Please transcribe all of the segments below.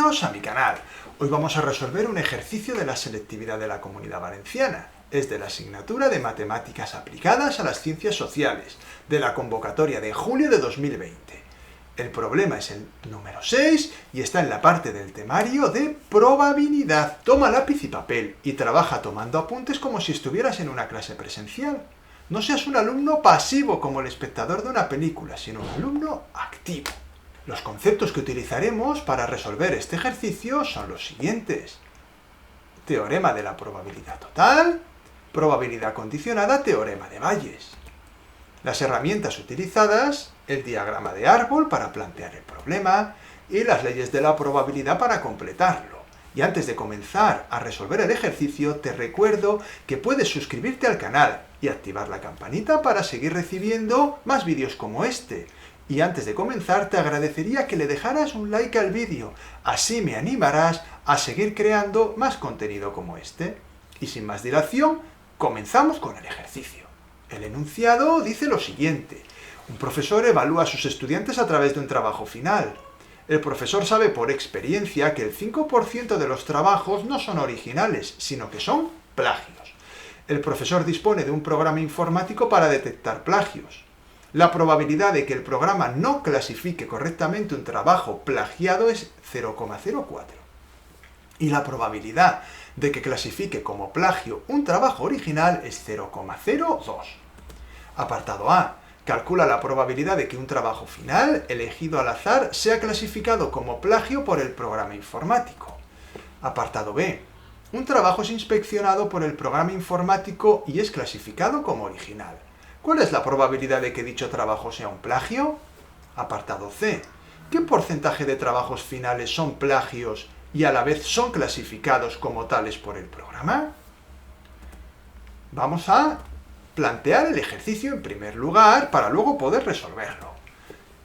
Bienvenidos a mi canal. Hoy vamos a resolver un ejercicio de la selectividad de la Comunidad Valenciana. Es de la asignatura de Matemáticas aplicadas a las Ciencias Sociales, de la convocatoria de julio de 2020. El problema es el número 6 y está en la parte del temario de probabilidad. Toma lápiz y papel y trabaja tomando apuntes como si estuvieras en una clase presencial. No seas un alumno pasivo como el espectador de una película, sino un alumno activo. Los conceptos que utilizaremos para resolver este ejercicio son los siguientes: teorema de la probabilidad total, probabilidad condicionada, teorema de Bayes. Las herramientas utilizadas, el diagrama de árbol para plantear el problema y las leyes de la probabilidad para completarlo. Y antes de comenzar a resolver el ejercicio, te recuerdo que puedes suscribirte al canal y activar la campanita para seguir recibiendo más vídeos como este. Y antes de comenzar, te agradecería que le dejaras un like al vídeo, así me animarás a seguir creando más contenido como este. Y sin más dilación, comenzamos con el ejercicio. El enunciado dice lo siguiente: un profesor evalúa a sus estudiantes a través de un trabajo final. El profesor sabe por experiencia que el 5% de los trabajos no son originales, sino que son plagios. El profesor dispone de un programa informático para detectar plagios. La probabilidad de que el programa no clasifique correctamente un trabajo plagiado es 0,04. Y la probabilidad de que clasifique como plagio un trabajo original es 0,02. Apartado A. Calcula la probabilidad de que un trabajo final, elegido al azar, sea clasificado como plagio por el programa informático. Apartado B. Un trabajo es inspeccionado por el programa informático y es clasificado como original. ¿Cuál es la probabilidad de que dicho trabajo sea un plagio? Apartado C. ¿Qué porcentaje de trabajos finales son plagios y a la vez son clasificados como tales por el programa? Vamos a plantear el ejercicio en primer lugar para luego poder resolverlo.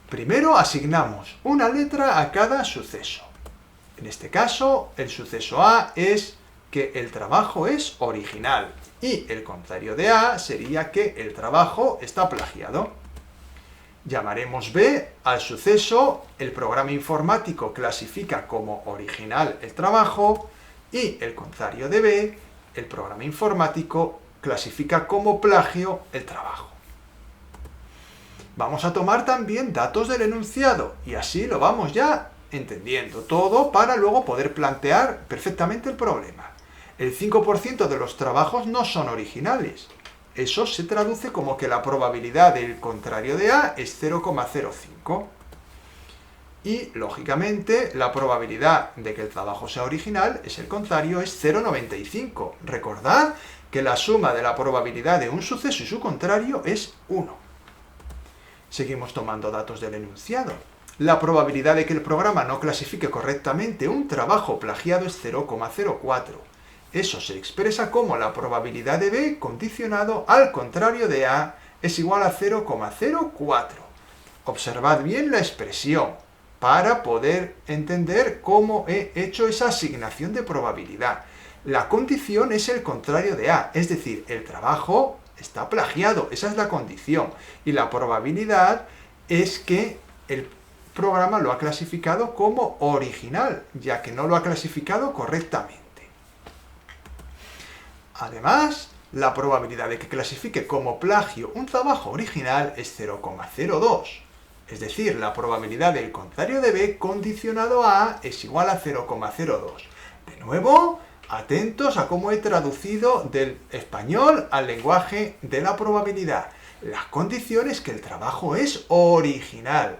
Primero asignamos una letra a cada suceso. En este caso, el suceso A es que el trabajo es original y el contrario de A sería que el trabajo está plagiado. Llamaremos B al suceso: el programa informático clasifica como original el trabajo, y el contrario de B, el programa informático clasifica como plagio el trabajo. Vamos a tomar también datos del enunciado y así lo vamos ya entendiendo todo para luego poder plantear perfectamente el problema. El 5% de los trabajos no son originales. Eso se traduce como que la probabilidad del contrario de A es 0,05. Y, lógicamente, la probabilidad de que el trabajo sea original es el contrario, es 0,95. Recordad que la suma de la probabilidad de un suceso y su contrario es 1. Seguimos tomando datos del enunciado. La probabilidad de que el programa no clasifique correctamente un trabajo plagiado es 0,04. Eso se expresa como la probabilidad de B condicionado al contrario de A es igual a 0,04. Observad bien la expresión para poder entender cómo he hecho esa asignación de probabilidad. La condición es el contrario de A, es decir, el trabajo está plagiado, esa es la condición. Y la probabilidad es que el programa lo ha clasificado como original, ya que no lo ha clasificado correctamente. Además, la probabilidad de que clasifique como plagio un trabajo original es 0,02. Es decir, la probabilidad del contrario de B condicionado a A es igual a 0,02. De nuevo, atentos a cómo he traducido del español al lenguaje de la probabilidad. La condición es que el trabajo es original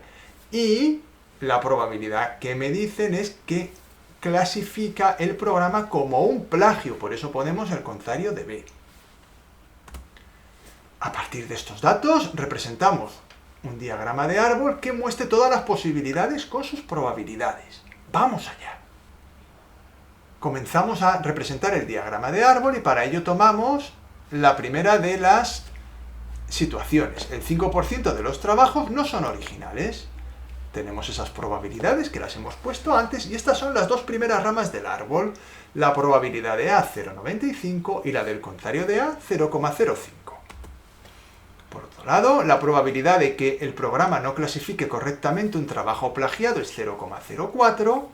y la probabilidad que me dicen es que clasifica el programa como un plagio, por eso ponemos el contrario de B. A partir de estos datos representamos un diagrama de árbol que muestre todas las posibilidades con sus probabilidades. ¡Vamos allá! Comenzamos a representar el diagrama de árbol y para ello tomamos la primera de las situaciones. El 5% de los trabajos no son originales. Tenemos esas probabilidades que las hemos puesto antes y estas son las dos primeras ramas del árbol. La probabilidad de A 0,95 y la del contrario de A 0,05. Por otro lado, la probabilidad de que el programa no clasifique correctamente un trabajo plagiado es 0,04.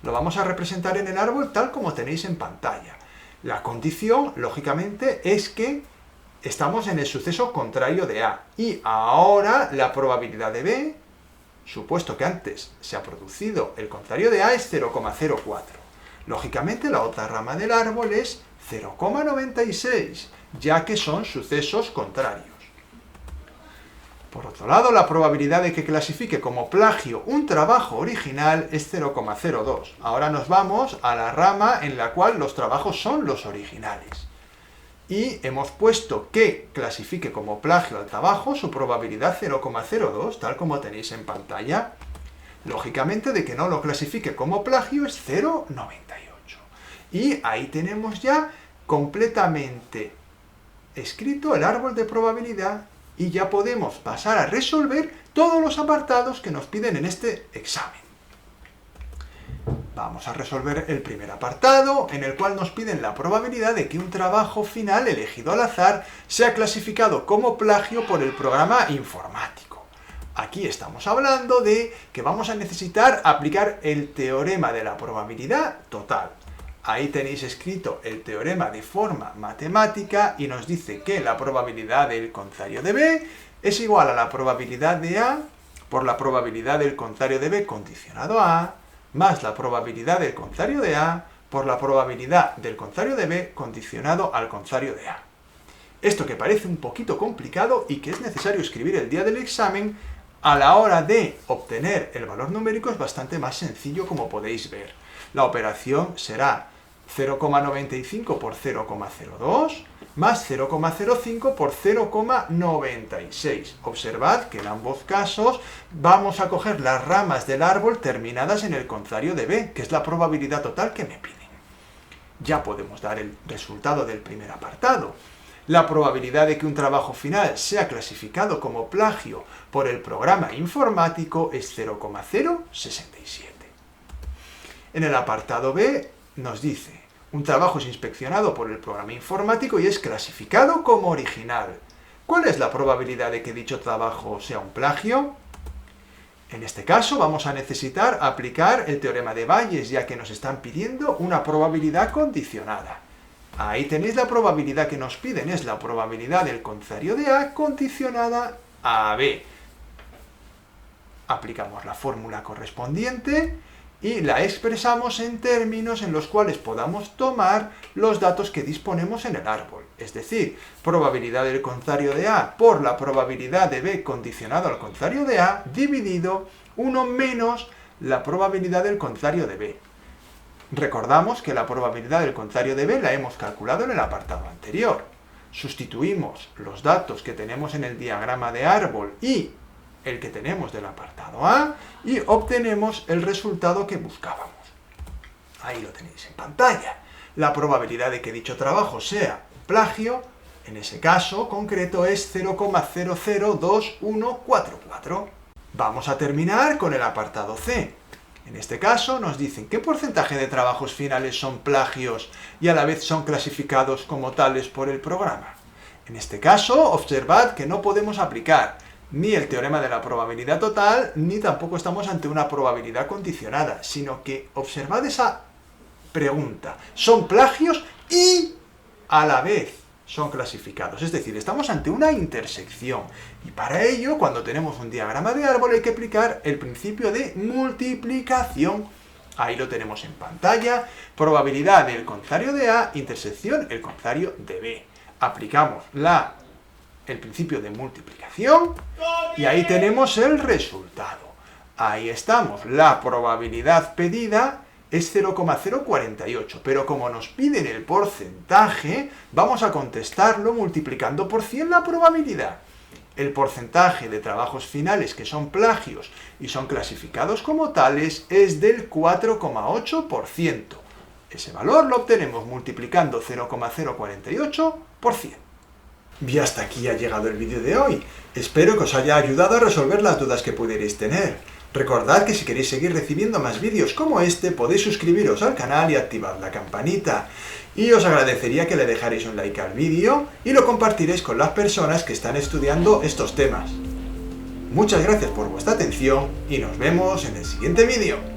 Lo vamos a representar en el árbol tal como tenéis en pantalla. La condición, lógicamente, es que estamos en el suceso contrario de A. Y ahora la probabilidad de B, supuesto que antes se ha producido el contrario de A, es 0,04. Lógicamente la otra rama del árbol es 0,96, ya que son sucesos contrarios. Por otro lado, la probabilidad de que clasifique como plagio un trabajo original es 0,02. Ahora nos vamos a la rama en la cual los trabajos son los originales. Y hemos puesto que clasifique como plagio al trabajo su probabilidad 0,02, tal como tenéis en pantalla. Lógicamente, de que no lo clasifique como plagio es 0,98. Y ahí tenemos ya completamente escrito el árbol de probabilidad y ya podemos pasar a resolver todos los apartados que nos piden en este examen. Vamos a resolver el primer apartado, en el cual nos piden la probabilidad de que un trabajo final elegido al azar sea clasificado como plagio por el programa informático. Aquí estamos hablando de que vamos a necesitar aplicar el teorema de la probabilidad total. Ahí tenéis escrito el teorema de forma matemática y nos dice que la probabilidad del contrario de B es igual a la probabilidad de A por la probabilidad del contrario de B condicionado a A, más la probabilidad del contrario de A por la probabilidad del contrario de B condicionado al contrario de A. Esto que parece un poquito complicado y que es necesario escribir el día del examen, a la hora de obtener el valor numérico es bastante más sencillo, como podéis ver. La operación será 0,95 por 0,02 más 0,05 por 0,96. Observad que en ambos casos vamos a coger las ramas del árbol terminadas en el contrario de B, que es la probabilidad total que me piden. Ya podemos dar el resultado del primer apartado. La probabilidad de que un trabajo final sea clasificado como plagio por el programa informático es 0,067. En el apartado B nos dice: un trabajo es inspeccionado por el programa informático y es clasificado como original. ¿Cuál es la probabilidad de que dicho trabajo sea un plagio? En este caso vamos a necesitar aplicar el teorema de Bayes, ya que nos están pidiendo una probabilidad condicionada. Ahí tenéis la probabilidad que nos piden, es la probabilidad del contrario de A condicionada a B. Aplicamos la fórmula correspondiente y la expresamos en términos en los cuales podamos tomar los datos que disponemos en el árbol. Es decir, probabilidad del contrario de A por la probabilidad de B condicionado al contrario de A, dividido 1 menos la probabilidad del contrario de B. Recordamos que la probabilidad del contrario de B la hemos calculado en el apartado anterior. Sustituimos los datos que tenemos en el diagrama de árbol y el que tenemos del apartado A y obtenemos el resultado que buscábamos. Ahí lo tenéis en pantalla. La probabilidad de que dicho trabajo sea plagio, en ese caso concreto, es 0,002144. Vamos a terminar con el apartado C. En este caso nos dicen qué porcentaje de trabajos finales son plagios y a la vez son clasificados como tales por el programa. En este caso, observad que no podemos aplicar ni el teorema de la probabilidad total, ni tampoco estamos ante una probabilidad condicionada, sino que observad esa pregunta. Son plagios y a la vez son clasificados. Es decir, estamos ante una intersección. Y para ello, cuando tenemos un diagrama de árbol, hay que aplicar el principio de multiplicación. Ahí lo tenemos en pantalla. Probabilidad del contrario de A, intersección, el contrario de B. Aplicamos el principio de multiplicación y ahí tenemos el resultado. Ahí estamos. La probabilidad pedida es 0,048, pero como nos piden el porcentaje, vamos a contestarlo multiplicando por 100 la probabilidad. El porcentaje de trabajos finales que son plagios y son clasificados como tales es del 4,8%. Ese valor lo obtenemos multiplicando 0,048 por 100. Y hasta aquí ha llegado el vídeo de hoy. Espero que os haya ayudado a resolver las dudas que pudierais tener. Recordad que si queréis seguir recibiendo más vídeos como este, podéis suscribiros al canal y activar la campanita. Y os agradecería que le dejarais un like al vídeo y lo compartiréis con las personas que están estudiando estos temas. Muchas gracias por vuestra atención y nos vemos en el siguiente vídeo.